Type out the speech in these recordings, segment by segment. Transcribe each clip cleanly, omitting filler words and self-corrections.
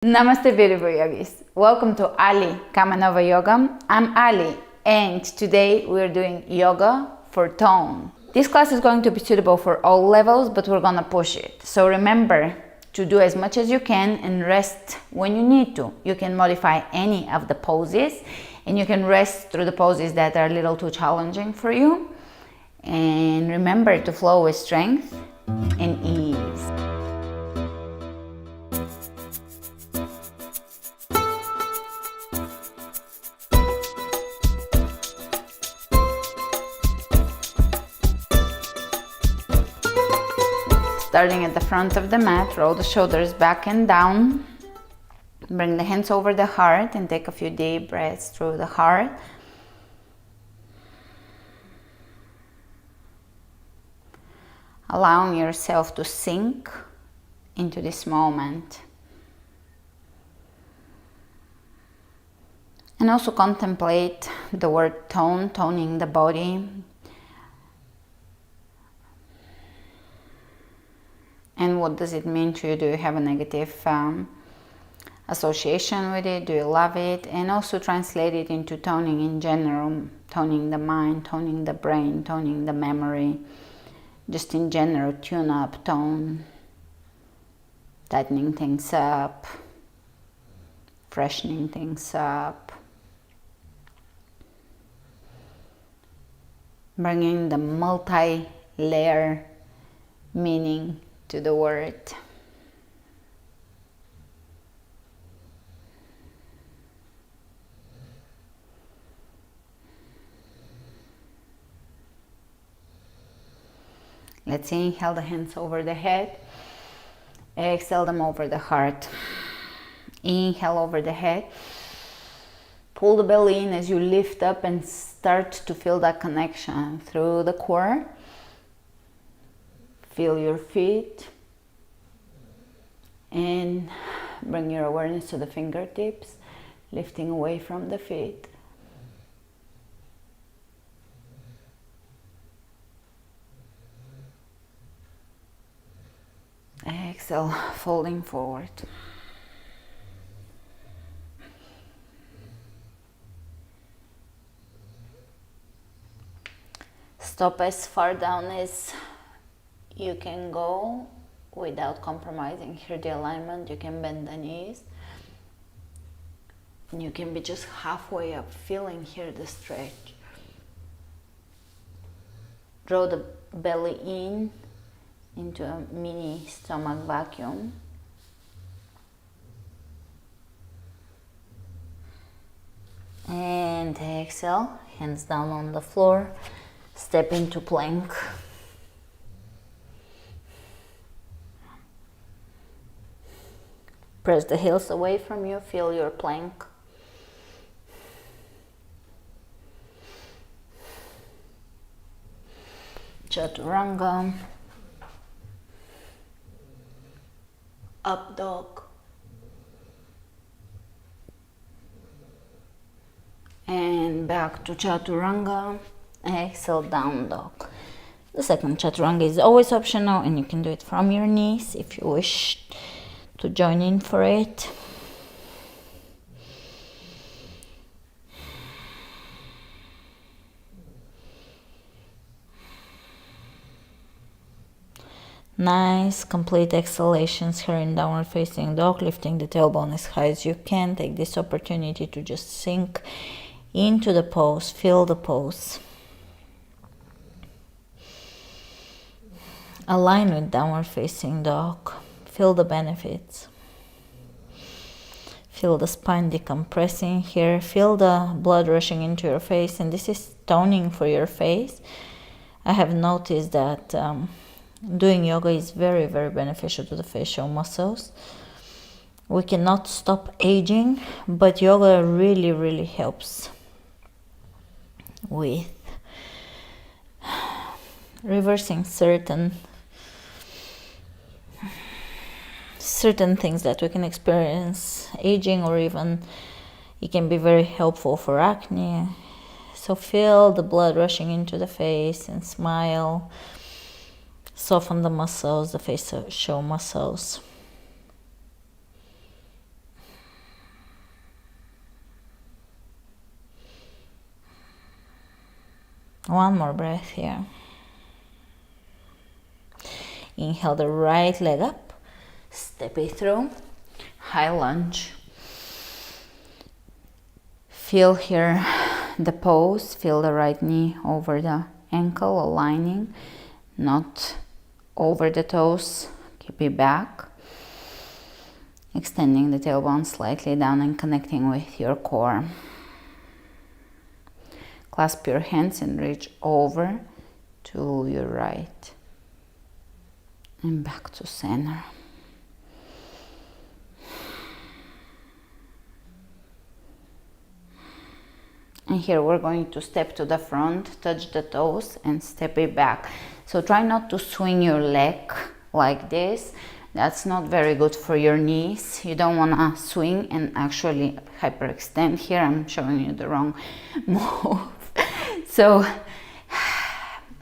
Namaste, beautiful yogis. Welcome to Ali Kamanova Yoga. I'm Ali, and today we're doing yoga for tone. This class is going to be suitable for all levels, but we're gonna push it. So remember to do as much as you can and rest when you need to. You can modify any of the poses, and you can rest through the poses that are a little too challenging for you. And remember to flow with strength and ease. Starting at the front of the mat, roll the shoulders back and down. Bring the hands over the heart and take a few deep breaths through the heart. Allowing yourself to sink into this moment. And also contemplate the word tone, toning the body. And what does it mean to you? Do you have a negative association with it? Do you love it? And also translate it into toning in general, toning the mind, toning the brain, toning the memory. Just in general, tune up, tone, tightening things up, freshening things up. Bringing the multi-layer meaning to the word. Let's inhale the hands over the head. Exhale them over the heart. Inhale over the head. Pull the belly in as you lift up and start to feel that connection through the core. Feel your feet and bring your awareness to the fingertips, lifting away from the feet. Exhale, folding forward. Stop as far down as you can go without compromising here the alignment. You can bend the knees. And you can be just halfway up, feeling here the stretch. Draw the belly in into a mini stomach vacuum. And exhale, hands down on the floor. Step into plank. Press the heels away from you, feel your plank. Chaturanga. Up dog. And back to Chaturanga. Exhale, down dog. The second Chaturanga is always optional and you can do it from your knees if you wish to join in for it. Nice, complete exhalations here in downward facing dog, lifting the tailbone as high as you can. Take this opportunity to just sink into the pose, feel the pose. Align with downward facing dog. Feel the benefits. Feel the spine decompressing here. Feel the blood rushing into your face. And this is toning for your face. I have noticed that doing yoga is very, very beneficial to the facial muscles. We cannot stop aging, but yoga really, really helps with reversing certain things that we can experience aging, or even it can be very helpful for acne. So feel the blood rushing into the face and smile. Soften the muscles, the facial muscles. One more breath here. Inhale the right leg up, step it through, high lunge. Feel here the pose, feel the right knee over the ankle, aligning, not over the toes, keep it back. Extending the tailbone slightly down and connecting with your core. Clasp your hands and reach over to your right. And back to center. And here we're going to step to the front, touch the toes and step it back. So try not to swing your leg like this. That's not very good for your knees. You don't want to swing and actually hyperextend. Here I'm showing you the wrong move. So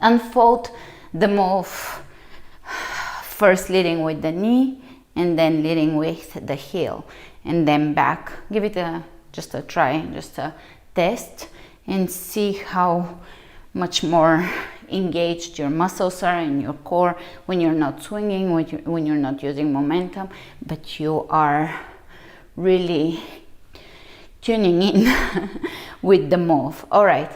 unfold the move, first leading with the knee and then leading with the heel and then back. Give it just a try, just a test and see how much more engaged your muscles are in your core when you're not swinging, when you're not using momentum, but you are really tuning in with the move. All right,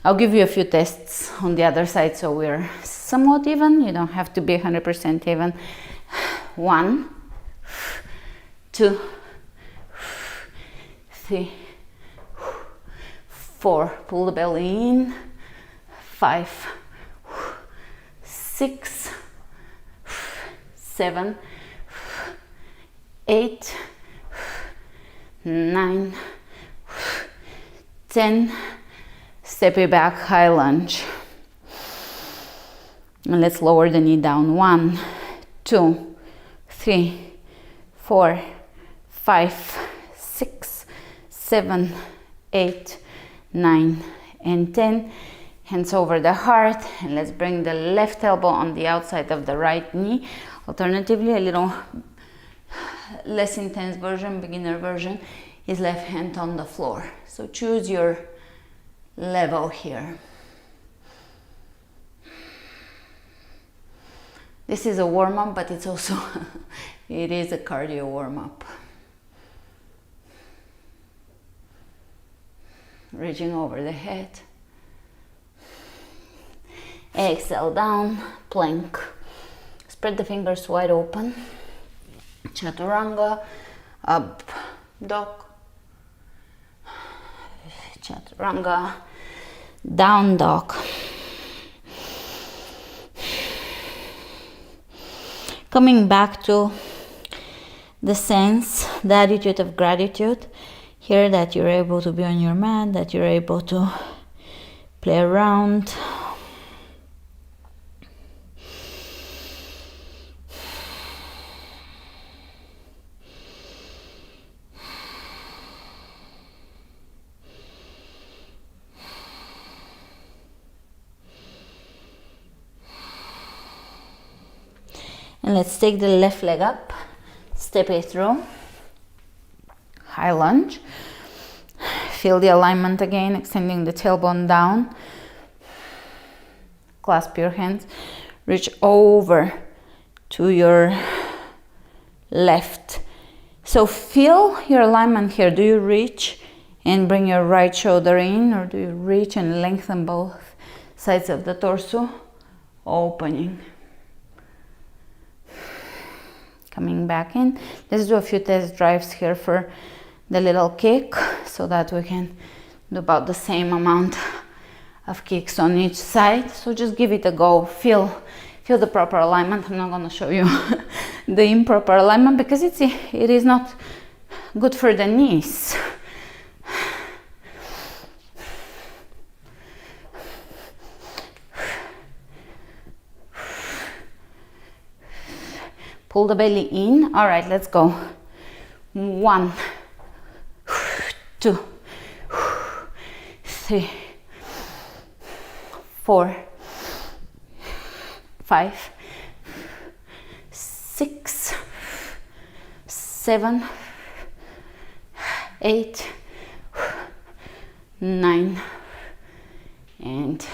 I'll give you a few tests on the other side so we're somewhat even. You don't have to be 100% even. 1, 2, 3, 4, pull the belly in, 5, 6, 7, 8, 9, 10, step it back, high lunge. And let's lower the knee down. 1, 2, 3, 4, 5, 6, 7, 8, 9 and 10. Hands over the heart, and let's bring the left elbow on the outside of the right knee. Alternatively, a little less intense version, beginner version, is left hand on the floor. So choose your level here. This is a warm-up, but it's also it is a cardio warm-up. Reaching over the head. Exhale down, plank. Spread the fingers wide open. Chaturanga, up dog. Chaturanga, down dog. Coming back to the sense, the attitude of gratitude. Here that you're able to be on your mat, that you're able to play around. And let's take the left leg up, step it through, high lunge. Feel the alignment again, extending the tailbone down. Clasp your hands, reach over to your left. So feel your alignment here. Do you reach and bring your right shoulder in, or do you reach and lengthen both sides of the torso? Opening. Coming back in. Let's do a few test drives here for the little kick so that we can do about the same amount of kicks on each side. So just give it a go. Feel the proper alignment. I'm not going to show you the improper alignment because it is not good for the knees. Pull the belly in. All right, let's go. 1, 2, 3, 4, 5, 6, 7, 8, 9, and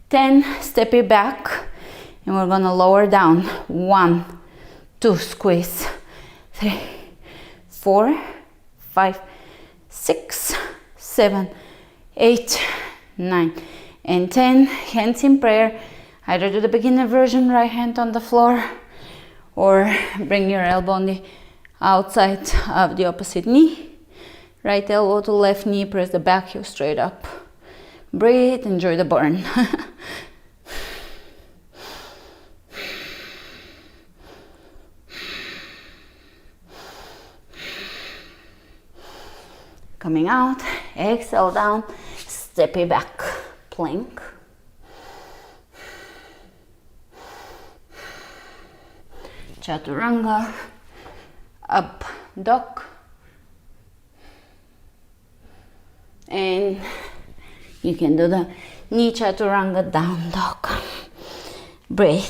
10, step it back, and we're gonna lower down. 1, 2, squeeze. 3, 4, 5, 6, 7, 8, 9, and 10. Hands in prayer. Either do the beginner version, right hand on the floor, or bring your elbow on the outside of the opposite knee. Right elbow to left knee, press the back heel straight up. Breathe, enjoy the burn. Coming out, exhale down, step it back, plank. Chaturanga, up dog, and you can do the knee chaturanga, down dog. Breathe.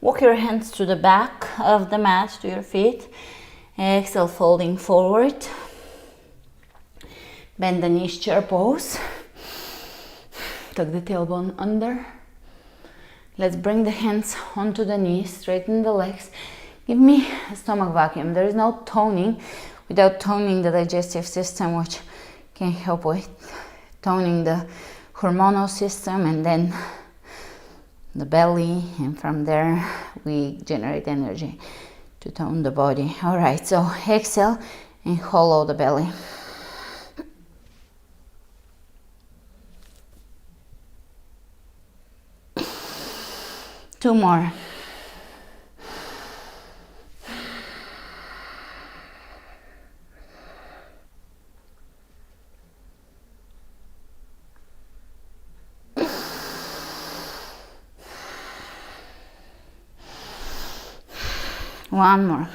Walk your hands to the back of the mat, to your feet. Exhale, folding forward. Bend the knees, chair pose. Tuck the tailbone under. Let's bring the hands onto the knees, straighten the legs. Give me a stomach vacuum. There is no toning without toning the digestive system, which can help with toning the hormonal system, and then the belly, and from there we generate energy to tone the body. All right, so exhale and hollow the belly. Two more. One more.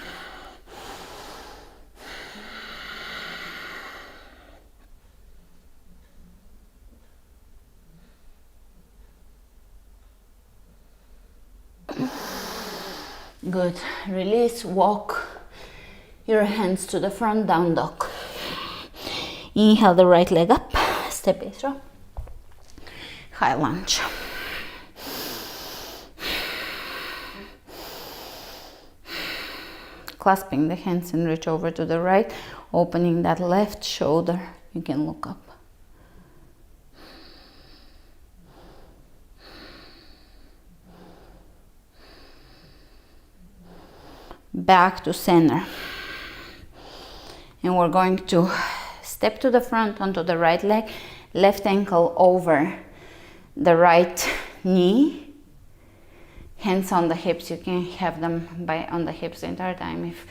Good. Release, walk your hands to the front, down dog. Inhale the right leg up, step it through. High lunge. Clasping the hands and reach over to the right, opening that left shoulder. You can look up. Back to center. And we're going to step to the front onto the right leg, left ankle over the right knee. Hands on the hips, you can have them on the hips the entire time if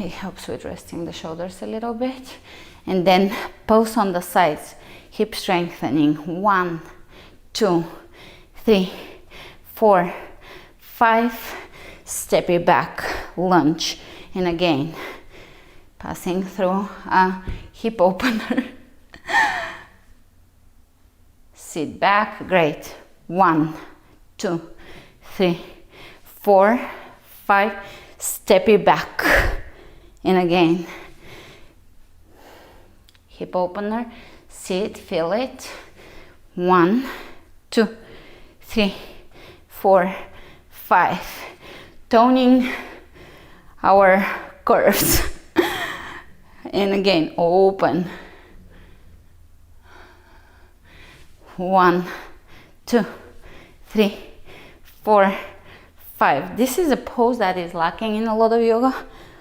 it helps with resting the shoulders a little bit. And then pose on the sides, hip strengthening. 1, 2, 3, 4, 5. Step it back, lunge. And again, passing through a hip opener. Sit back, great. 1, 2, 3, 4, 5. Step it back. And again, hip opener. Sit, feel it. 1, 2, 3, 4, 5. Toning our curves. And again, open. 1, 2, 3, 4, 5. This is a pose that is lacking in a lot of yoga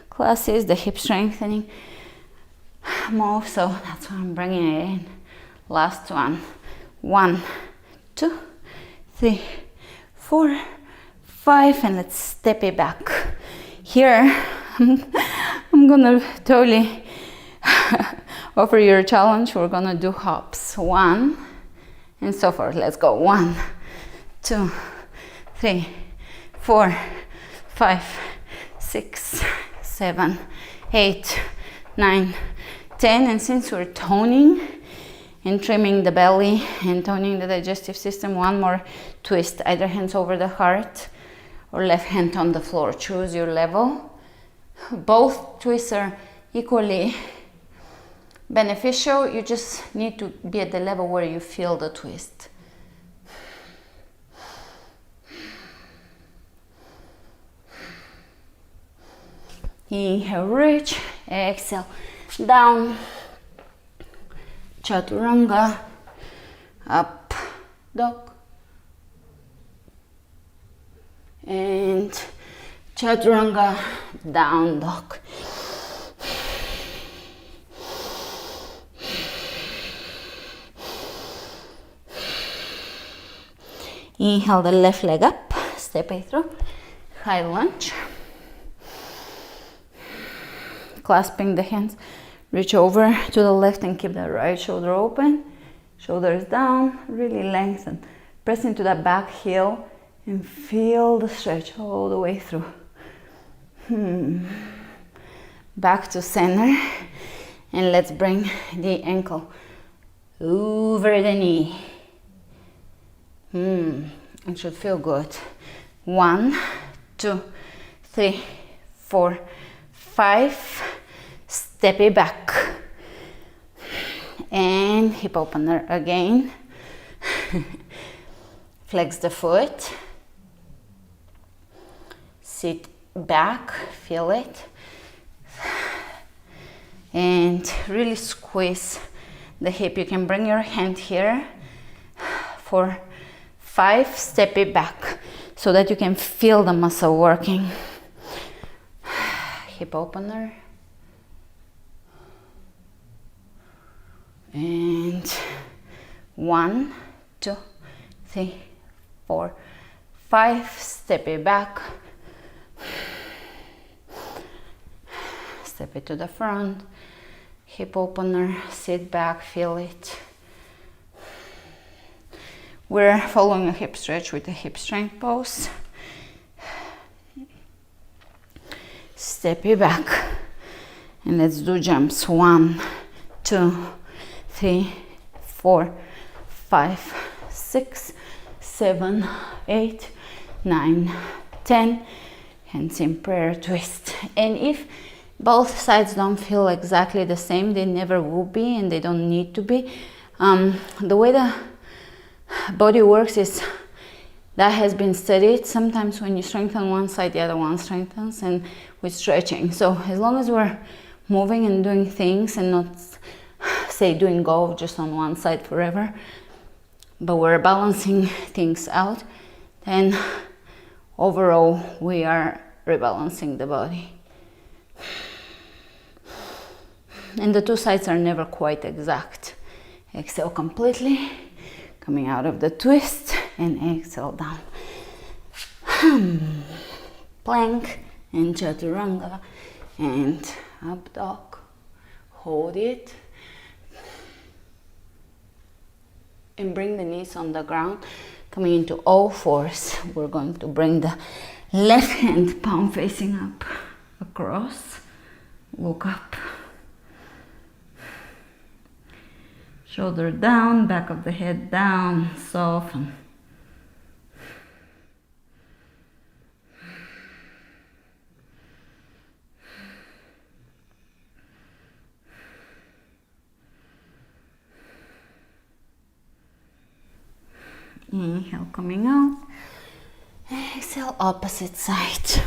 classes, the hip strengthening move, so that's why I'm bringing it in. Last one. 1, 2, 3, 4, 5, and let's step it back. Here, I'm gonna totally offer you a challenge. We're gonna do hops. 1, and so forth. Let's go. 1, 2, 3, 4, 5, 6, 7, 8, 9, 10. And since we're toning and trimming the belly and toning the digestive system, one more twist. Either hands over the heart or left hand on the floor. Choose your level Both twists are equally beneficial. You just need to be at the level where you feel the twist. Inhale, reach. Exhale, down. Chaturanga. Up, dog. And Chaturanga, down dog. Inhale the left leg up, step it through, high lunge. Clasping the hands, reach over to the left and keep the right shoulder open. Shoulders down, really lengthen. Press into the back heel and feel the stretch all the way through. Back to center, and let's bring the ankle over the knee. It should feel good. 1, 2, 3, 4, 5. Step it back. And hip opener again. Flex the foot. Sit back, feel it. And really squeeze the hip. You can bring your hand here for 5, step it back so that you can feel the muscle working. Hip opener. And 1, 2, 3, 4, 5, step it back. Step it to the front. Hip opener, sit back, feel it. We're following a hip stretch with a hip strength pose. Step it back. And let's do jumps. 1, 2, 3, 4, 5, 6, 7, 8, 9, 10. Hands in prayer, twist. And if both sides don't feel exactly the same, they never will be, and they don't need to be. The way the body works is that has been studied. Sometimes when you strengthen one side, the other one strengthens, and with stretching. So as long as we're moving and doing things and not, say, doing golf just on one side forever, but we're balancing things out, then overall we are rebalancing the body. And the two sides are never quite exact. Exhale completely, coming out of the twist, and exhale down. Plank and chaturanga, and up dog. Hold it. And bring the knees on the ground, coming into all fours. We're going to bring the left hand palm facing up, across, look up. Shoulder down, back of the head down, soften. Inhale, coming out. Exhale, opposite side.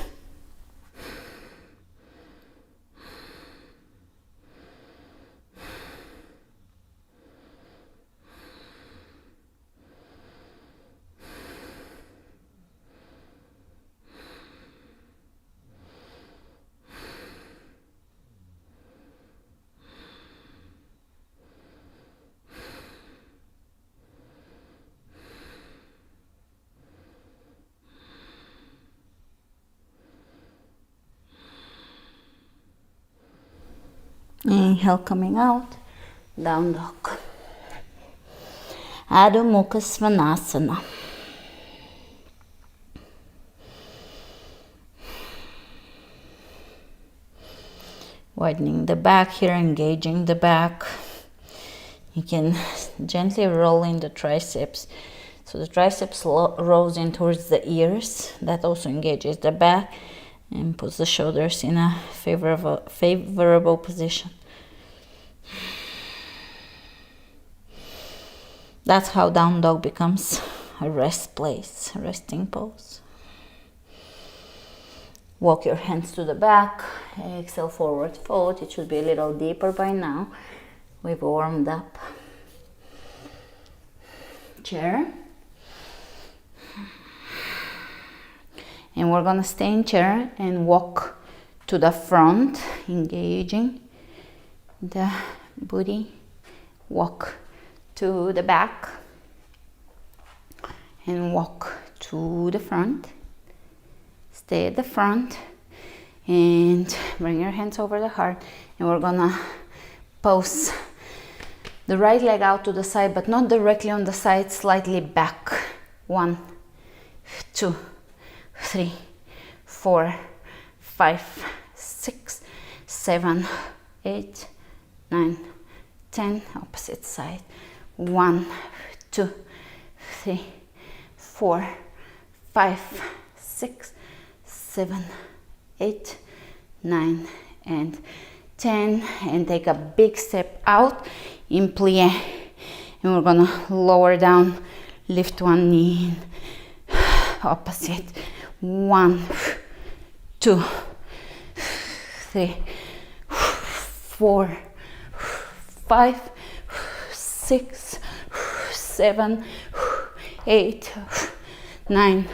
Inhale, coming out, down dog. Adho Mukha Svanasana. Widening the back here, engaging the back. You can gently roll in the triceps. So the triceps rolls in towards the ears. That also engages the back. And put the shoulders in a favorable position. That's how down dog becomes a rest place, a resting pose. Walk your hands to the back, exhale, forward fold. It should be a little deeper by now. We've warmed up. Chair. And we're gonna stay in chair and walk to the front, engaging the booty. Walk to the back and walk to the front. Stay at the front and bring your hands over the heart, and we're gonna pose the right leg out to the side, but not directly on the side, slightly back. 1, 2, 3, 4, 5, 6, 7, 8, 9, 10. Opposite side. 1, 2, 3, 4, 5, 6, 7, 8, 9, and 10. And take a big step out in plie. And we're gonna lower down, lift one knee, opposite. 1, 2, 3, 4, 5, 6, 7, 8, 9,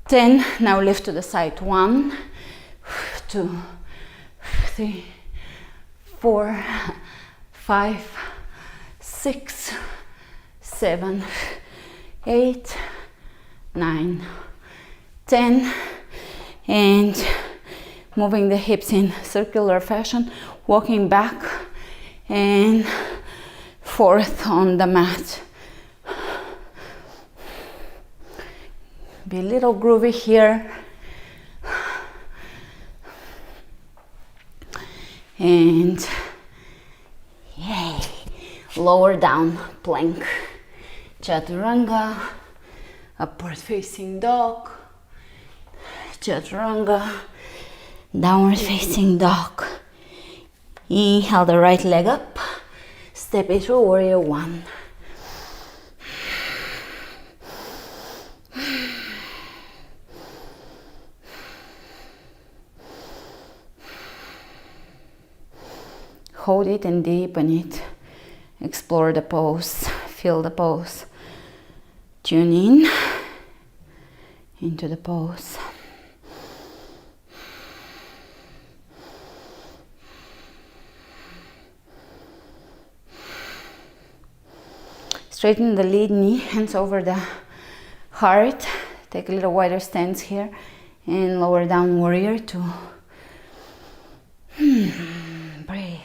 10. Now lift to the side. 1, 2, 3, 4, 5, 6, 7, 8, 9, 10. And moving the hips in circular fashion, walking back and forth on the mat. Be a little groovy here. And yay, lower down plank, chaturanga, upward facing dog, chaturanga, downward facing dog. Inhale the right leg up, step it through, warrior 1. Hold it and deepen it. Explore the pose, feel the pose. Tune in into the pose. Straighten the lead knee, hands over the heart. Take a little wider stance here and lower down, warrior 2. Breathe.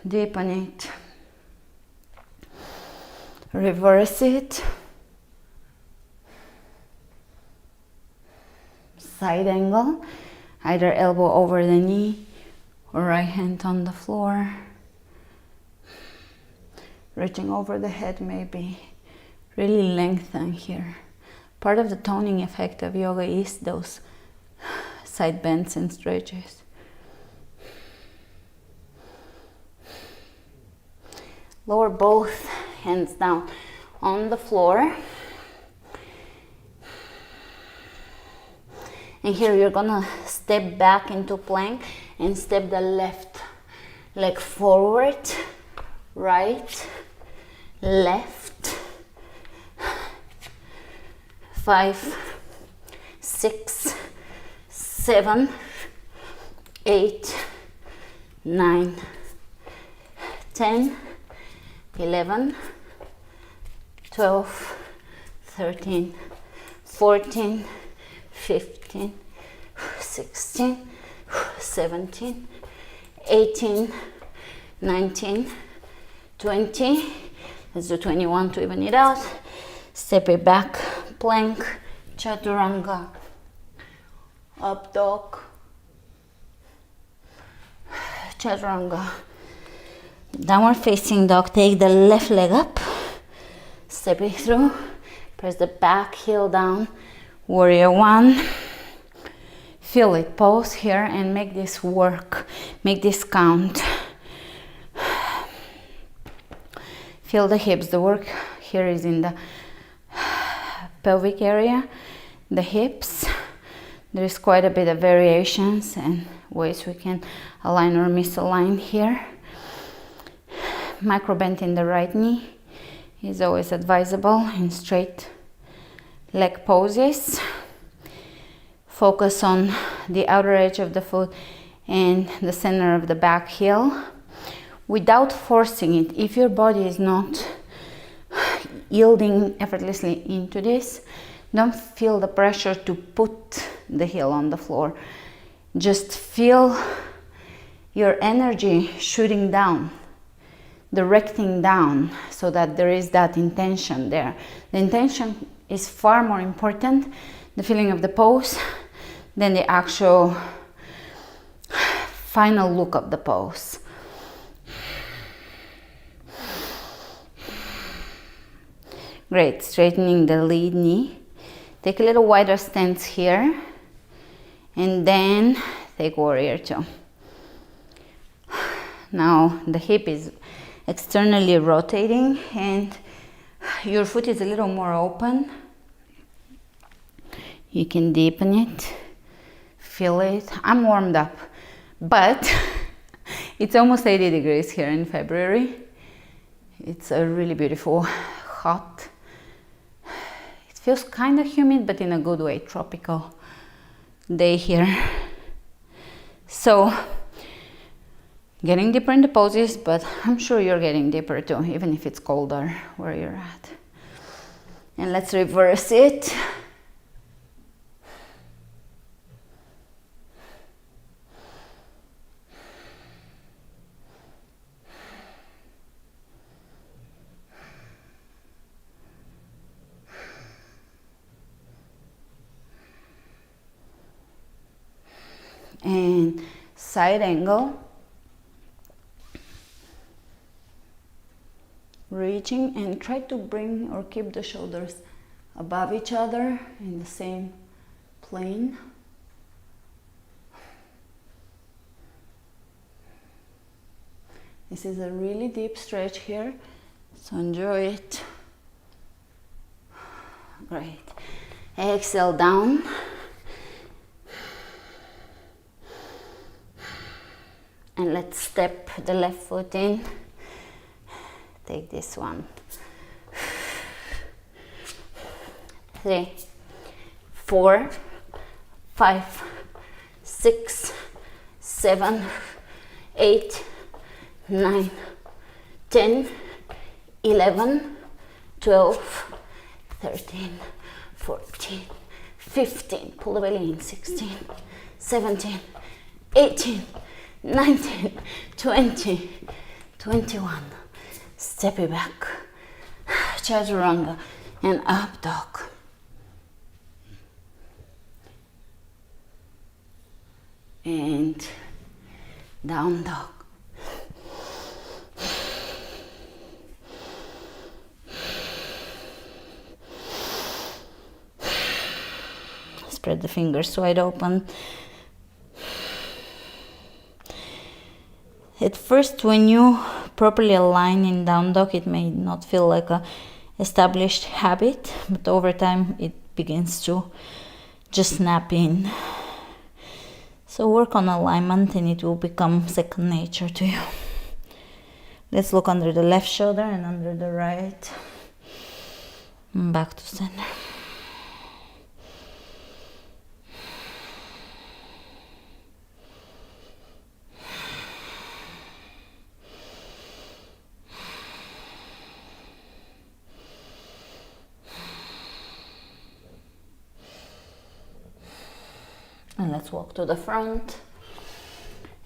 Deepen it. Reverse it. Side angle. Either elbow over the knee or right hand on the floor. Reaching over the head maybe. Really lengthen here. Part of the toning effect of yoga is those side bends and stretches. Lower both hands down on the floor. And here you're gonna step back into plank and step the left leg forward, right, left. 5, 6, 7, 8, 9, 10, 11, 12, 13, 14, 15, 16, 17, 18, 19, 20. Let's do 21 to even it out. Step it back, plank, chaturanga, up dog, chaturanga, downward facing dog. Take the left leg up, step it through, press the back heel down, warrior 1, Feel it. Pause here and make this work. Make this count. Feel the hips. The work here is in the pelvic area, the hips. There is quite a bit of variations and ways we can align or misalign here. Micro bend in the right knee is always advisable in straight leg poses. Focus on the outer edge of the foot and the center of the back heel without forcing it. If your body is not yielding effortlessly into this, don't feel the pressure to put the heel on the floor. Just feel your energy shooting down, directing down, so that there is that intention there. The intention is far more important, the feeling of the pose, than the actual final look of the pose. Great, straightening the lead knee. Take a little wider stance here, and then take warrior two. Now the hip is externally rotating and your foot is a little more open. You can deepen it, feel it. I'm warmed up, but it's almost 80 degrees here in February. It's a really beautiful, hot. It feels kind of humid, but in a good way, tropical day here. So, getting deeper in the poses, but I'm sure you're getting deeper too, even if it's colder where you're at. And let's reverse it. And side angle, reaching, and try to bring or keep the shoulders above each other in the same plane. This is a really deep stretch here, so enjoy it. Great. Exhale down. And let's step the left foot in. Take this one. 3, 4, 5, 6, 7, 8, 9, 10, 11, 12, 13, 14, 15. Pull the belly in. 16, 17, 18, 19, 20, 21. Step it back. Chaturanga and up dog. And down dog. Spread the fingers wide open. At first, when you properly align in down dog, it may not feel like a established habit, but over time it begins to just snap in. So work on alignment and it will become second nature to you. Let's look under the left shoulder and under the right. And back to center. And let's walk to the front.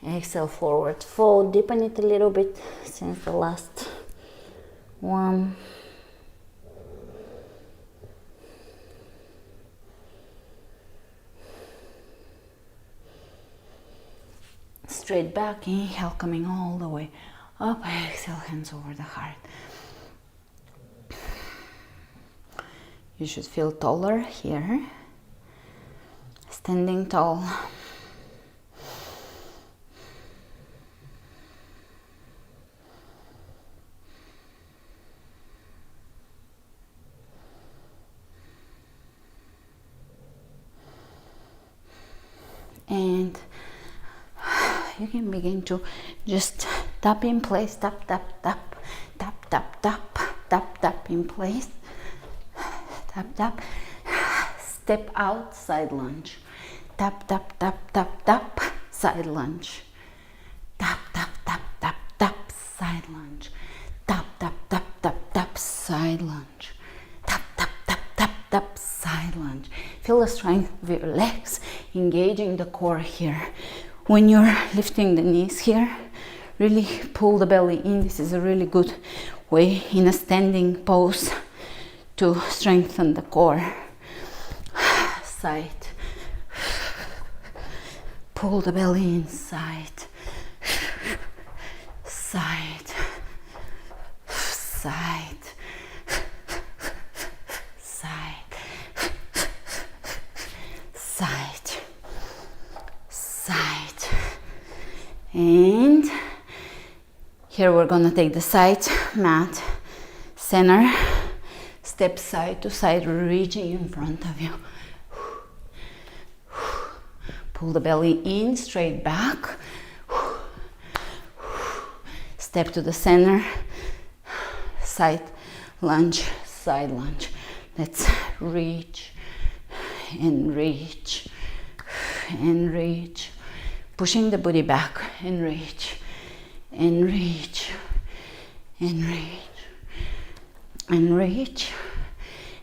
Exhale, forward fold. Deepen it a little bit since the last one. Straight back, inhale, coming all the way up. Exhale, hands over the heart. You should feel taller here. Standing tall. and you can begin to just tap in place, tap, tap, tap, tap, tap, tap, tap, tap in place, tap, tap, step out, side lunge, tap, tap, tap, tap, tap, side lunge, tap, tap, tap, tap, tap, side lunge, tap, tap, tap, tap, tap, side lunge, tap, tap, tap, tap, tap, side lunge. Feel the strength of your legs, engaging the core here. When you're lifting the knees here, really pull the belly in. This is a really good way in a standing pose to strengthen the core. Side. Pull the belly inside. Side. Side. Side. Side. Side. And here we're gonna take the side mat, center, step side to side, reaching in front of you. Pull the belly in, straight back. Step to the center, side lunge, side lunge. Let's reach and reach and reach. Pushing the booty back and reach and reach and reach and reach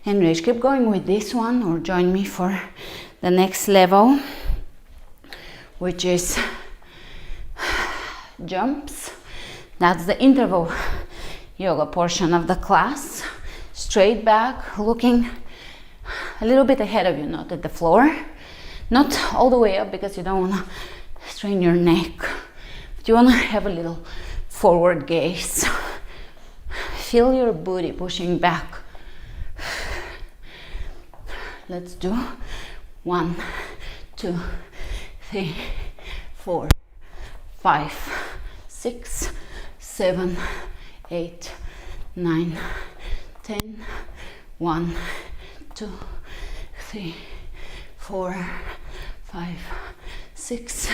and reach. Keep going with this one or join me for the next level, which is jumps. That's the interval yoga portion of the class. Straight back, looking a little bit ahead of you, not at the floor, not all the way up because you don't want to strain your neck, but you want to have a little forward gaze. Feel your booty pushing back. Let's do 1, 2, 3, 4, 5, 6, 7, 8, 9, 10. 1, 2, 3, 4, 5, 6,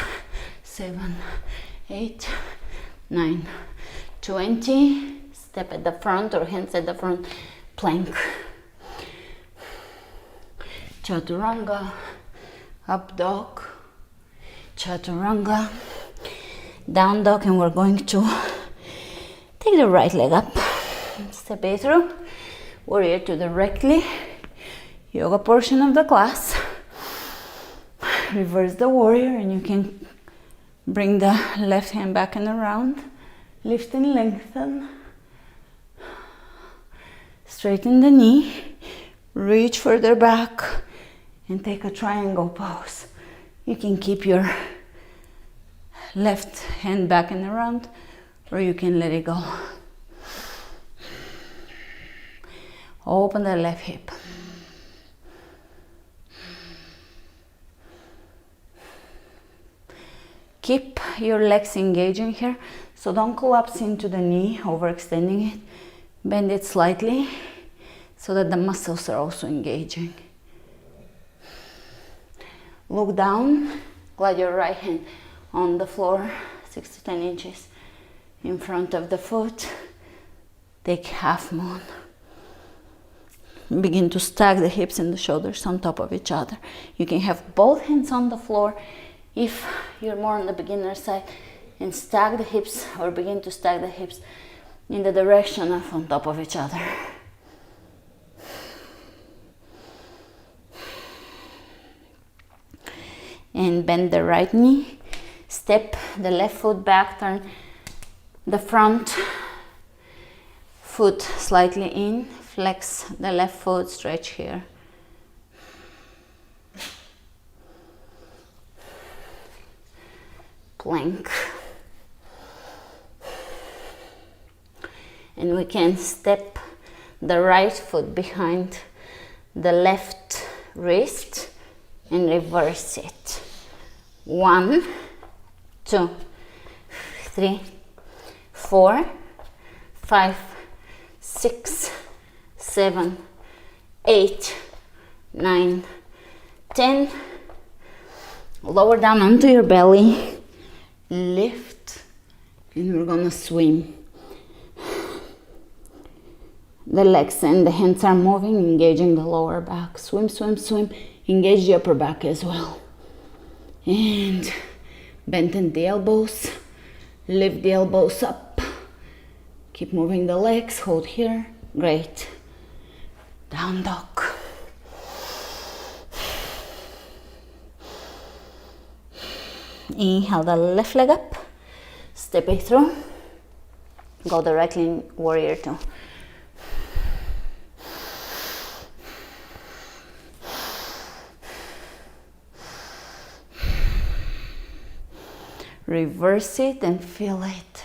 7, 8, 9, 20. Step at the front or hands at the front, plank. Chaturanga, up dog, chaturanga, down dog, and we're going to take the right leg up. Step it through, warrior two directly, yoga portion of the class. Reverse the warrior and you can bring the left hand back and around. Lift and lengthen. Straighten the knee. Reach further back and take a triangle pose. You can keep your left hand back and around, or you can let it go. Open the left hip. Keep your legs engaging here, so don't collapse into the knee, overextending it. Bend it slightly so that the muscles are also engaging. Look down, glide your right hand on the floor, 6 to 10 inches in front of the foot. Take half moon. Begin to stack the hips and the shoulders on top of each other. You can have both hands on the floor if you're more on the beginner side, and stack the hips or begin to stack the hips in the direction of on top of each other. And bend the right knee, step the left foot back, turn the front foot slightly in, flex the left foot, stretch here. Plank. And we can step the right foot behind the left wrist and reverse it. 1, 2, 3, 4, 5, 6, 7, 8, 9, 10. Lower down onto your belly, lift, and we're gonna swim. The legs and the hands are moving, engaging the lower back. Swim, swim, swim. Engage the upper back as well. And bend the elbows. Lift the elbows up. Keep moving the legs. Hold here. Great. Down dog. Inhale the left leg up. Step it through. Go directly in warrior two. Reverse it and feel it.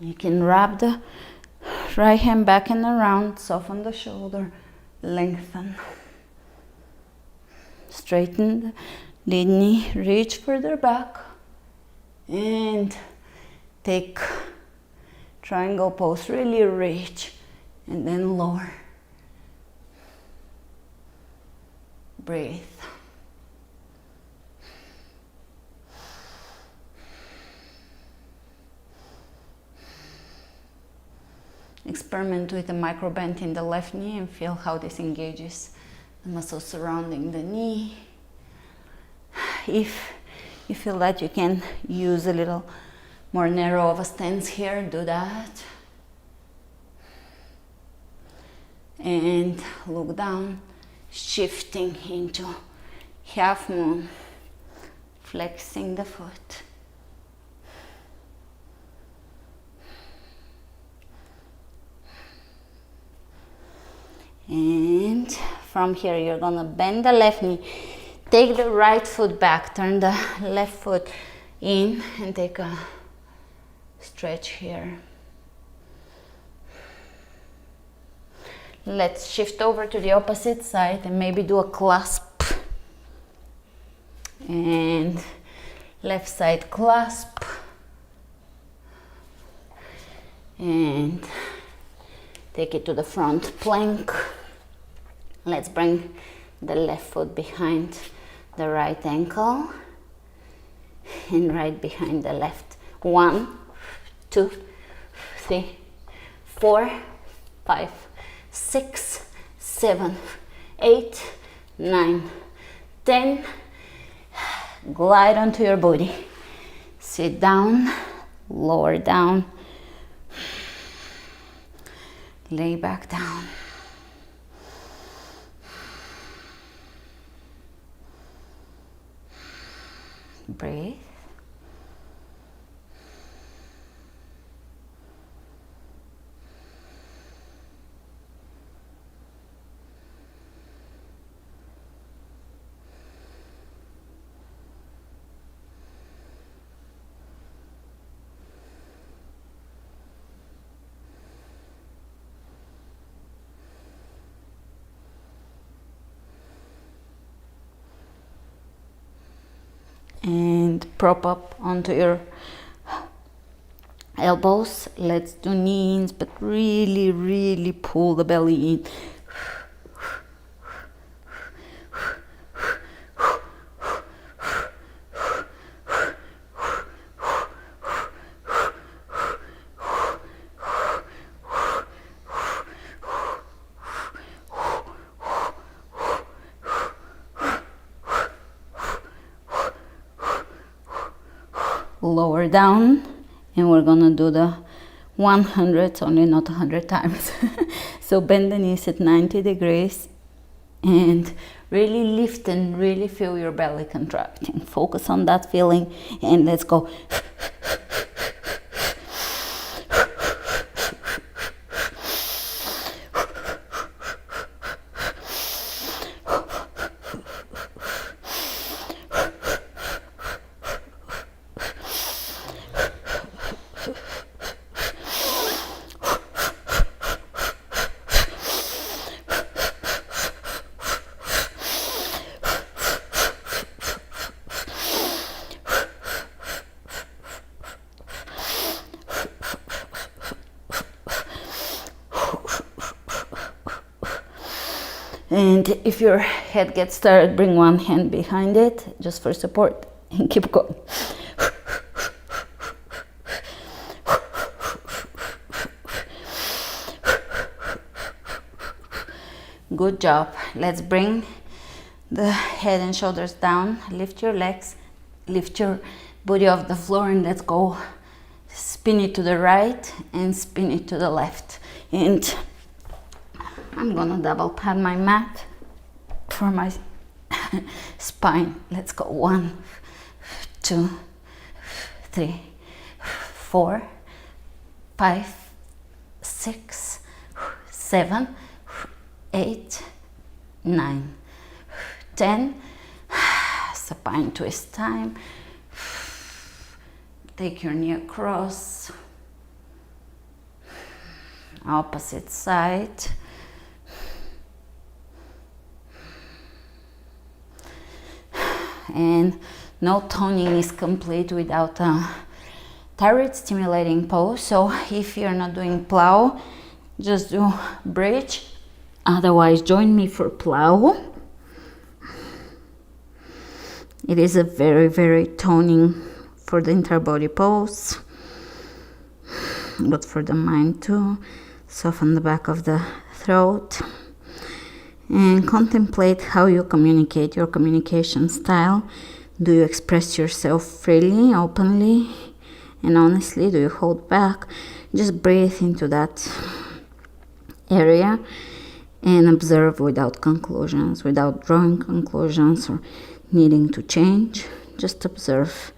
You can wrap the right hand back and around, soften the shoulder, lengthen. Straighten the lead knee, reach further back, and take triangle pose, really reach, and then lower. Breathe. Experiment with a micro bend in the left knee and feel how this engages the muscles surrounding the knee. If you feel that you can use a little more narrow of a stance here, do that. And look down, shifting into half moon, flexing the foot. And from here you're gonna bend the left knee, take the right foot back, turn the left foot in and take a stretch here. Let's shift over to the opposite side and maybe do a clasp. And left side clasp. And take it to the front plank. Let's bring the left foot behind the right ankle and right behind the left. 1, 2, 3, 4, 5, 6, 7, 8, 9, 10. Glide onto your booty. Sit down, lower down. Lay back down. Breathe. And prop up onto your elbows. Let's do knees, but really, really pull the belly in. Lower down, and we're gonna do the 100, only not 100 times. So bend the knees at 90 degrees and really lift and really feel your belly contracting. Focus on that feeling and let's go. And if your head gets tired, bring one hand behind it just for support and keep going. Good job. Let's bring the head and shoulders down. Lift your legs, lift your body off the floor, and let's go. Spin it to the right and spin it to the left. And I'm gonna double pad my mat for my spine. Let's go. 1, 2, 3, 4, 5, 6, 7, 8, 9, 10. Supine twist time. Take your knee across. Opposite side. And no toning is complete without a thyroid stimulating pose. So if you're not doing plow, just do bridge. Otherwise, join me for plow. It is a very, very toning for the entire body pose, but for the mind too. Soften the back of the throat and contemplate how you communicate, your communication style. Do you express yourself freely, openly, and honestly? Do you hold back? Just breathe into that area and observe without conclusions, without drawing conclusions or needing to change. Just observe.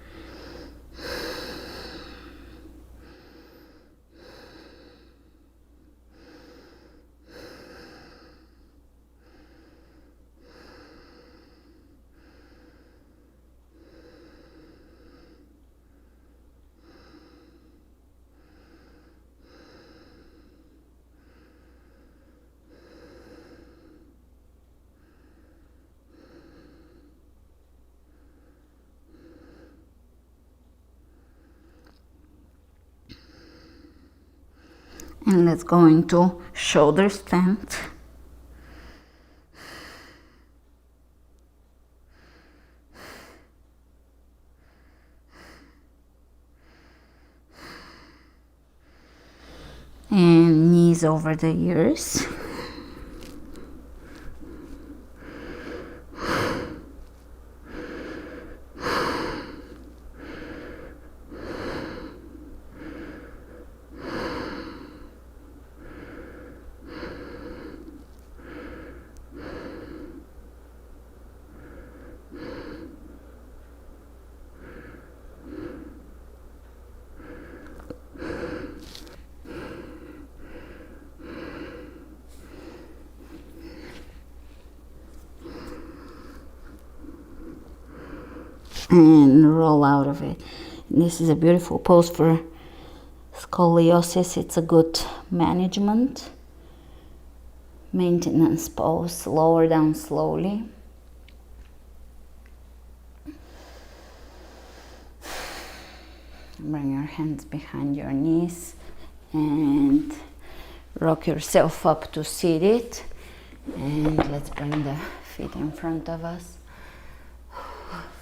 And let's go into shoulder stand. And knees over the ears. And roll out of it. This is a beautiful pose for scoliosis. It's a good management, maintenance pose. Lower down slowly. Bring your hands behind your knees and rock yourself up to seated. And let's bring the feet in front of us.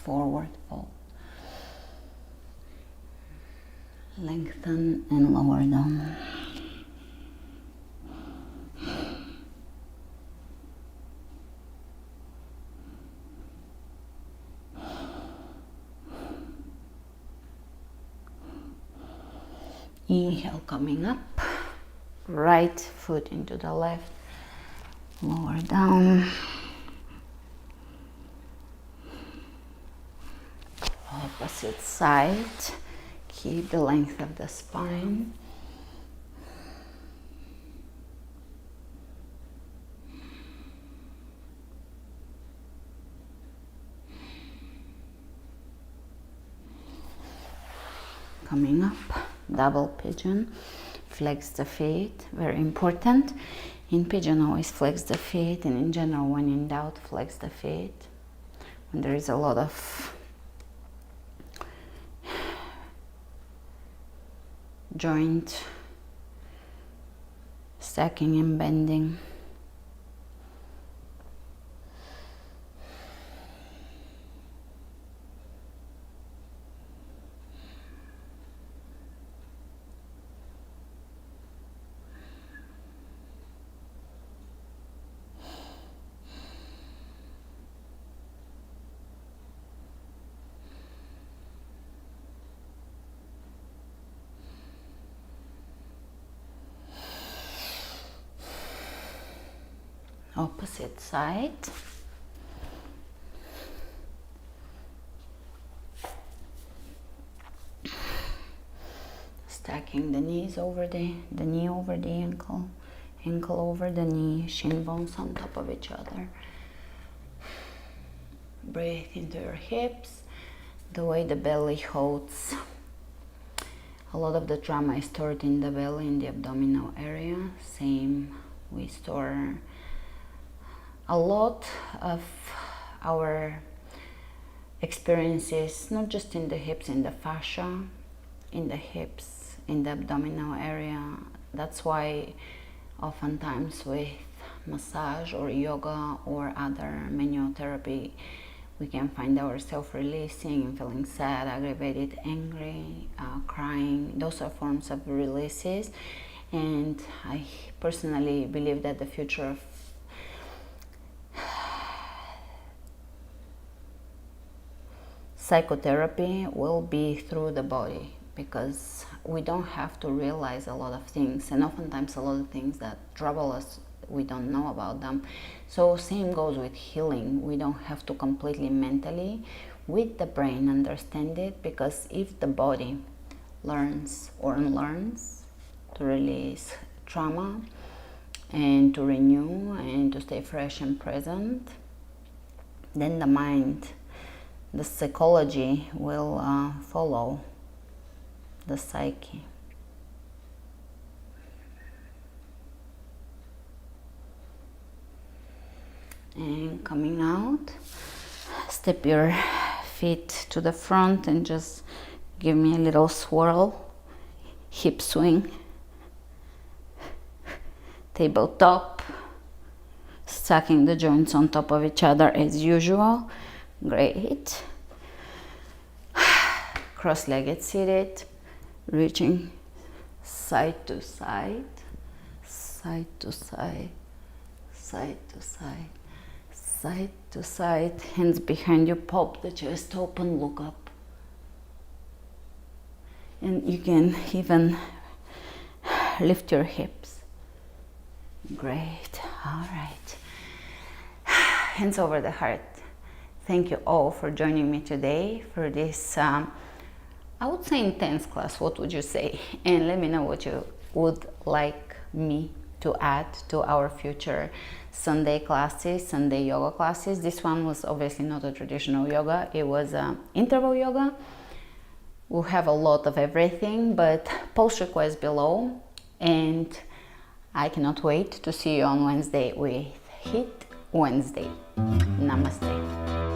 Forward fold. Lengthen and lower down. Inhale, coming up. Right foot into the left. Lower down. Opposite side. Keep the length of the spine. Coming up, double pigeon. Flex the feet, very important. In pigeon, always flex the feet, and in general, when in doubt, flex the feet. When there is a lot of joint stacking and bending. Opposite side. Stacking the knees over the knee over the ankle, ankle over the knee, shin bones on top of each other. Breathe into your hips, the way the belly holds. A lot of the trauma is stored in the belly, in the abdominal area. Same, we store a lot of our experiences, not just in the hips, in the fascia, in the hips, in the abdominal area. That's why oftentimes with massage or yoga or other manual therapy, we can find ourselves releasing and feeling sad, aggravated, angry, crying. Those are forms of releases. And I personally believe that the future of psychotherapy will be through the body, because we don't have to realize a lot of things, and oftentimes a lot of things that trouble us, we don't know about them. So same goes with healing. We don't have to completely mentally with the brain understand it, because if the body learns or unlearns to release trauma and to renew and to stay fresh and present, then the mind, the psychology will follow the psyche. And coming out, step your feet to the front and just give me a little swirl, hip swing, tabletop, stacking the joints on top of each other as usual. Great. Cross-legged seated, reaching side to side, side to side, side to side, side to side. Hands behind you, pop the chest open, look up. And you can even lift your hips. Great. All right. Hands over the heart. Thank you all for joining me today for this, I would say, intense class. What would you say? And let me know what you would like me to add to our future Sunday classes, Sunday yoga classes. This one was obviously not a traditional yoga. It was interval yoga. We'll have a lot of everything, but post requests below. And I cannot wait to see you on Wednesday with Hit Wednesday. Namaste.